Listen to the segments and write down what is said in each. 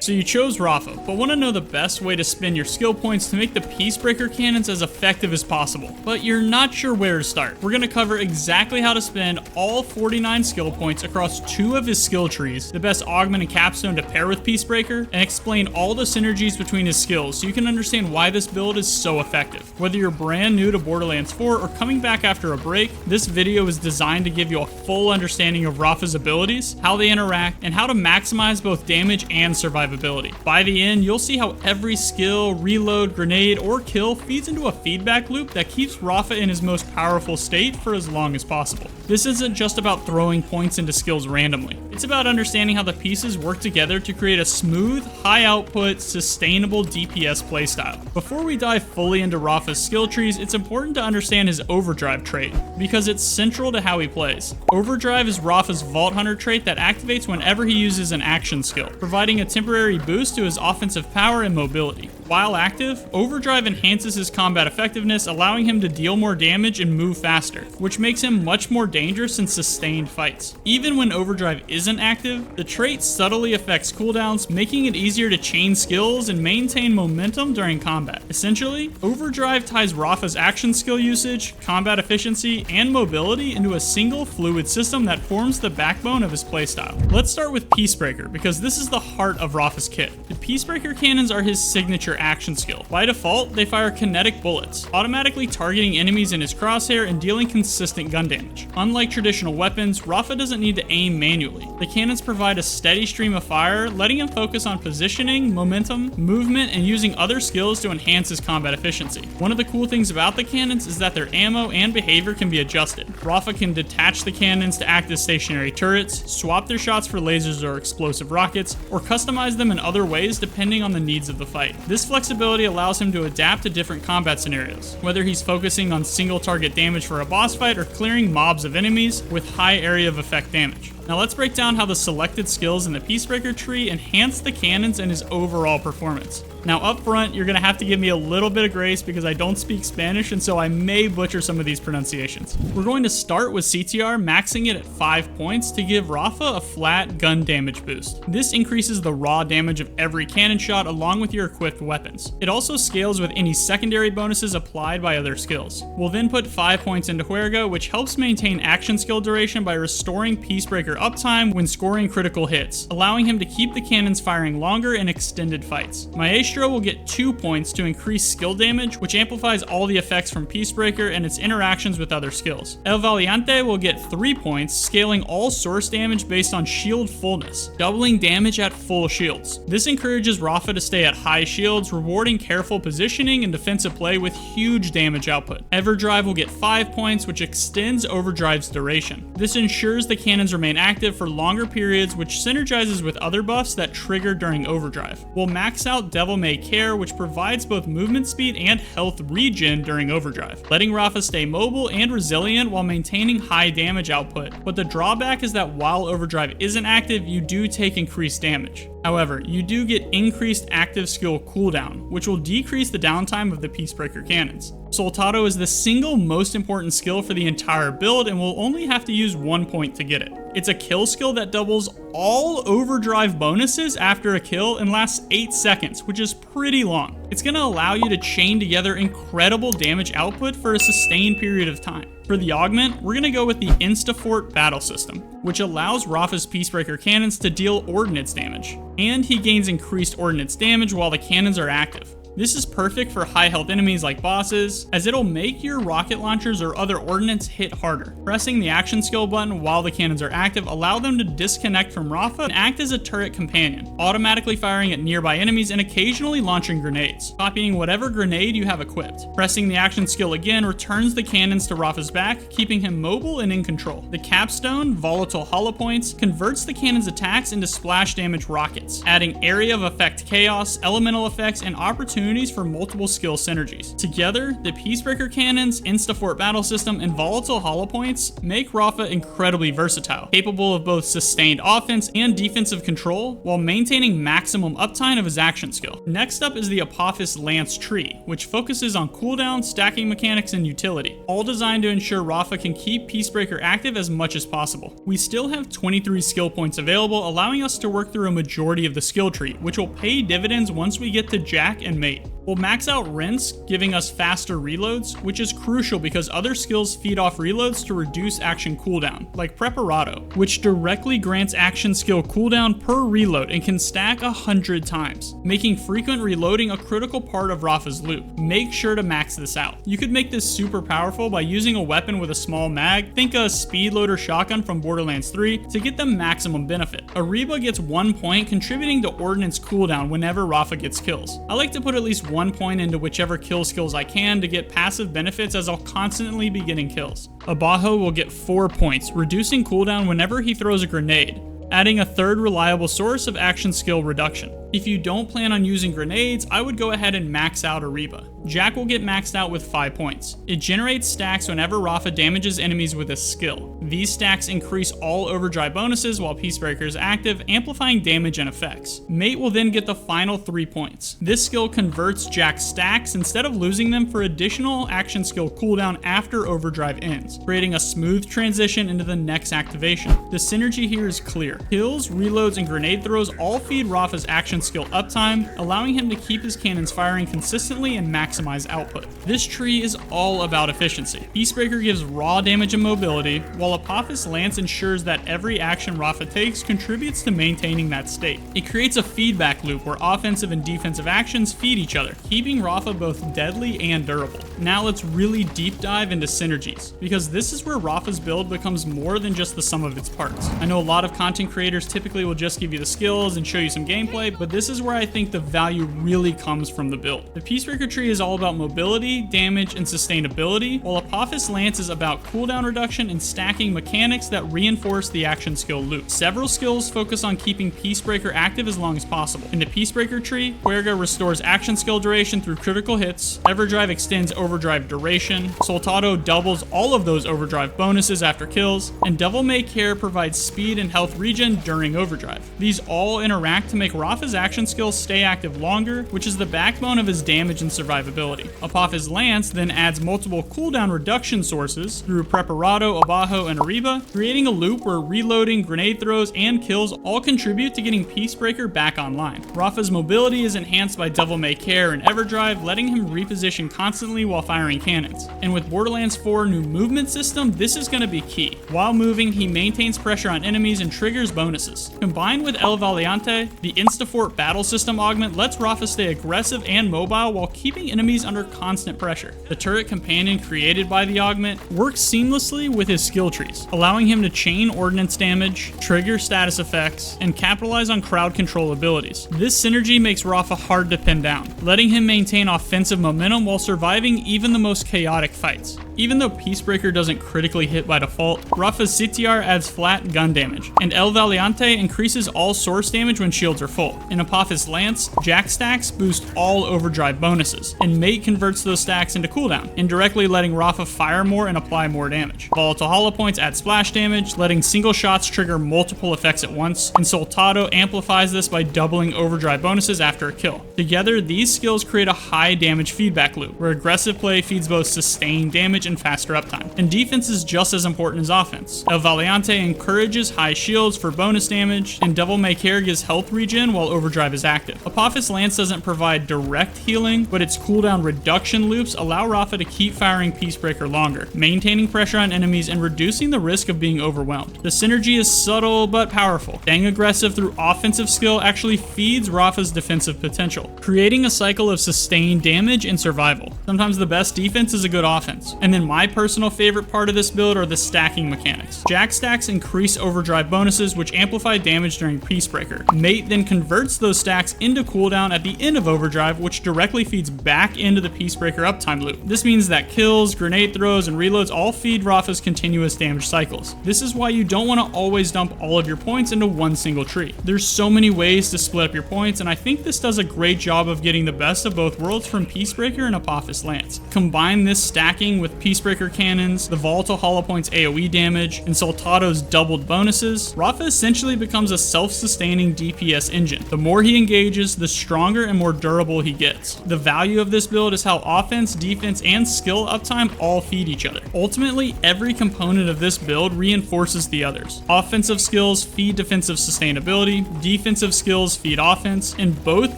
So you chose Rafa, but want to know the best way to spend your skill points to make the Peacebreaker cannons as effective as possible, but you're not sure where to start. We're going to cover exactly how to spend all 49 skill points across 2 of his skill trees, the best augment and capstone to pair with Peacebreaker, and explain all the synergies between his skills so you can understand why this build is so effective. Whether you're brand new to Borderlands 4 or coming back after a break, this video is designed to give you a full understanding of Rafa's abilities, how they interact, and how to maximize both damage and survivability. By the end, you'll see how every skill, reload, grenade, or kill feeds into a feedback loop that keeps Rafa in his most powerful state for as long as possible. This isn't just about throwing points into skills randomly. It's about understanding how the pieces work together to create a smooth, high output, sustainable DPS playstyle. Before we dive fully into Rafa's skill trees, it's important to understand his Overdrive trait, because it's central to how he plays. Overdrive is Rafa's Vault Hunter trait that activates whenever he uses an action skill, providing a temporary boost to his offensive power and mobility. While active, Overdrive enhances his combat effectiveness, allowing him to deal more damage and move faster, which makes him much more dangerous in sustained fights. Even when Overdrive isn't active, the trait subtly affects cooldowns, making it easier to chain skills and maintain momentum during combat. Essentially, Overdrive ties Rafa's action skill usage, combat efficiency, and mobility into a single fluid system that forms the backbone of his playstyle. Let's start with Peacebreaker, because this is the heart of Rafa's kit. The Peacebreaker cannons are his signature action skill. By default, they fire kinetic bullets, automatically targeting enemies in his crosshair and dealing consistent gun damage. Unlike traditional weapons, Rafa doesn't need to aim manually. The cannons provide a steady stream of fire, letting him focus on positioning, momentum, movement, and using other skills to enhance his combat efficiency. One of the cool things about the cannons is that their ammo and behavior can be adjusted. Rafa can detach the cannons to act as stationary turrets, swap their shots for lasers or explosive rockets, or customize them in other ways depending on the needs of the fight. This flexibility allows him to adapt to different combat scenarios, whether he's focusing on single target damage for a boss fight or clearing mobs of enemies with high area of effect damage. Now let's break down how the selected skills in the Peacebreaker tree enhance the cannons and his overall performance. Now up front, you're going to have to give me a little bit of grace because I don't speak Spanish, and so I may butcher some of these pronunciations. We're going to start with CTR, maxing it at 5 points to give Rafa a flat gun damage boost. This increases the raw damage of every cannon shot along with your equipped weapons. It also scales with any secondary bonuses applied by other skills. We'll then put 5 points into Juerga, which helps maintain action skill duration by restoring Peacebreaker uptime when scoring critical hits, allowing him to keep the cannons firing longer in extended fights. Maestro will get 2 points to increase skill damage, which amplifies all the effects from Peacebreaker and its interactions with other skills. El Valiente will get 3 points, scaling all source damage based on shield fullness, doubling damage at full shields. This encourages Rafa to stay at high shields, rewarding careful positioning and defensive play with huge damage output. Overdrive will get 5 points, which extends Overdrive's duration. This ensures the cannons remain active for longer periods, which synergizes with other buffs that trigger during Overdrive. We'll max out Devil May Care, which provides both movement speed and health regen during Overdrive, letting Rafa stay mobile and resilient while maintaining high damage output. But the drawback is that while Overdrive isn't active, you do take increased damage. However, you do get increased active skill cooldown, which will decrease the downtime of the Peacebreaker cannons. Soltado is the single most important skill for the entire build and will only have to use 1 point to get it. It's a kill skill that doubles all Overdrive bonuses after a kill and lasts 8 seconds, which is pretty long. It's going to allow you to chain together incredible damage output for a sustained period of time. For the augment, we're going to go with the Instafort battle system, which allows Rafa's Peacebreaker cannons to deal ordnance damage, and he gains increased ordnance damage while the cannons are active. This is perfect for high health enemies like bosses, as it'll make your rocket launchers or other ordnance hit harder. Pressing the action skill button while the cannons are active allow them to disconnect from Rafa and act as a turret companion, automatically firing at nearby enemies and occasionally launching grenades, copying whatever grenade you have equipped. Pressing the action skill again returns the cannons to Rafa's back, keeping him mobile and in control. The capstone, Volatile Hollow Points, converts the cannon's attacks into splash damage rockets, adding area of effect chaos, elemental effects, and opportunity opportunities for multiple skill synergies. Together, the Peacebreaker cannons, Instafort battle system, and volatile hollow points make Rafa incredibly versatile, capable of both sustained offense and defensive control, while maintaining maximum uptime of his action skill. Next up is the Apophis Lance tree, which focuses on cooldown, stacking mechanics, and utility, all designed to ensure Rafa can keep Peacebreaker active as much as possible. We still have 23 skill points available, allowing us to work through a majority of the skill tree, which will pay dividends once we get to Jack and Mate. We'll max out Rinse, giving us faster reloads, which is crucial because other skills feed off reloads to reduce action cooldown, like Preparato, which directly grants action skill cooldown per reload and can stack 100 times, making frequent reloading a critical part of Rafa's loop. Make sure to max this out. You could make this super powerful by using a weapon with a small mag, think a speed loader shotgun from Borderlands 3, to get the maximum benefit. Ariba gets 1 point, contributing to ordnance cooldown whenever Rafa gets kills. I like to put at least 1 point into whichever kill skills I can to get passive benefits, as I'll constantly be getting kills. Abajo will get 4 points, reducing cooldown whenever he throws a grenade, adding a third reliable source of action skill reduction. If you don't plan on using grenades, I would go ahead and max out Ariba. Jack will get maxed out with 5 points. It generates stacks whenever Rafa damages enemies with a skill. These stacks increase all Overdrive bonuses while Peacebreaker is active, amplifying damage and effects. Mate will then get the final 3 points. This skill converts Jack's stacks instead of losing them for additional action skill cooldown after Overdrive ends, creating a smooth transition into the next activation. The synergy here is clear. Kills, reloads, and grenade throws all feed Rafa's action skill uptime, allowing him to keep his cannons firing consistently and maximize output. This tree is all about efficiency. Peacebreaker gives raw damage and mobility, while Apophis Lance ensures that every action Rafa takes contributes to maintaining that state. It creates a feedback loop where offensive and defensive actions feed each other, keeping Rafa both deadly and durable. Now let's really deep dive into synergies, because this is where Rafa's build becomes more than just the sum of its parts. I know a lot of content creators typically will just give you the skills and show you some gameplay, but this is where I think the value really comes from the build. The Peacebreaker tree is all about mobility, damage, and sustainability, while Apophis Lance is about cooldown reduction and stacking mechanics that reinforce the action skill loop. Several skills focus on keeping Peacebreaker active as long as possible. In the Peacebreaker tree, Huerga restores action skill duration through critical hits, Overdrive extends Overdrive duration, Soldado doubles all of those Overdrive bonuses after kills, and Devil May Care provides speed and health regen during Overdrive. These all interact to make Rafa's action skills stay active longer, which is the backbone of his damage and survivability. Apophis Lance then adds multiple cooldown reduction sources through Preparato, Abajo, and Ariba, creating a loop where reloading, grenade throws, and kills all contribute to getting Peacebreaker back online. Rafa's mobility is enhanced by Devil May Care and Overdrive, letting him reposition constantly while firing cannons. And with Borderlands 4 new movement system, this is going to be key. While moving, he maintains pressure on enemies and triggers bonuses. Combined with El Valiente, the Instafort battle system augment lets Rafa stay aggressive and mobile while keeping enemies under constant pressure. The turret companion created by the augment works seamlessly with his skill trees, allowing him to chain ordnance damage, trigger status effects, and capitalize on crowd control abilities. This synergy makes Rafa hard to pin down, letting him maintain offensive momentum while surviving even the most chaotic fights. Even though Peacebreaker doesn't critically hit by default, Rafa's Sitiar adds flat gun damage, and El Valiente increases all source damage when shields are full. In Apophis Lance, Jack stacks boost all Overdrive bonuses, and Mate converts those stacks into cooldown, indirectly letting Rafa fire more and apply more damage. Volatile Hollow Points add splash damage, letting single shots trigger multiple effects at once, and Soldado amplifies this by doubling Overdrive bonuses after a kill. Together, these skills create a high damage feedback loop, where aggressive play feeds both sustained damage and faster uptime. And defense is just as important as offense. El Valiente encourages high shields for bonus damage, and Devil May Care gives health regen while Overdrive is active. Apophis Lance doesn't provide direct healing, but its cooldown reduction loops allow Rafa to keep firing Peacebreaker longer, maintaining pressure on enemies and reducing the risk of being overwhelmed. The synergy is subtle but powerful. Staying aggressive through offensive skill actually feeds Rafa's defensive potential, creating a cycle of sustained damage and survival. Sometimes the best defense is a good offense, and then my personal favorite part of this build are the stacking mechanics. Jack stacks increase overdrive bonuses, which amplify damage during Peacebreaker. Mate then converts those stacks into cooldown at the end of overdrive, which directly feeds back into the Peacebreaker uptime loop. This means that kills, grenade throws, and reloads all feed Rafa's continuous damage cycles. This is why you don't want to always dump all of your points into one single tree. There's so many ways to split up your points, and I think this does a great job of getting the best of both worlds from Peacebreaker and Apophis Lance. Combine this stacking with Peacebreaker cannons, the volatile hollow points AoE damage, and Soltado's doubled bonuses, Rafa essentially becomes a self-sustaining DPS engine. The more he engages, the stronger and more durable he gets. The value of this build is how offense, defense, and skill uptime all feed each other. Ultimately, every component of this build reinforces the others. Offensive skills feed defensive sustainability, defensive skills feed offense, and both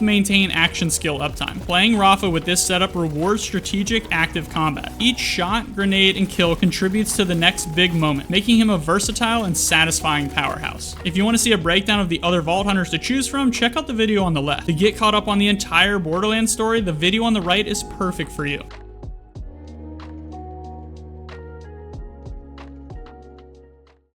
maintain action skill uptime. Playing Rafa with this setup rewards strategic active combat. Each shot, grenade, and kill contributes to the next big moment, making him a versatile and satisfying powerhouse. If you want to see a breakdown of the other Vault Hunters to choose from, check out the video on the left. To get caught up on the entire Borderlands story, the video on the right is perfect for you.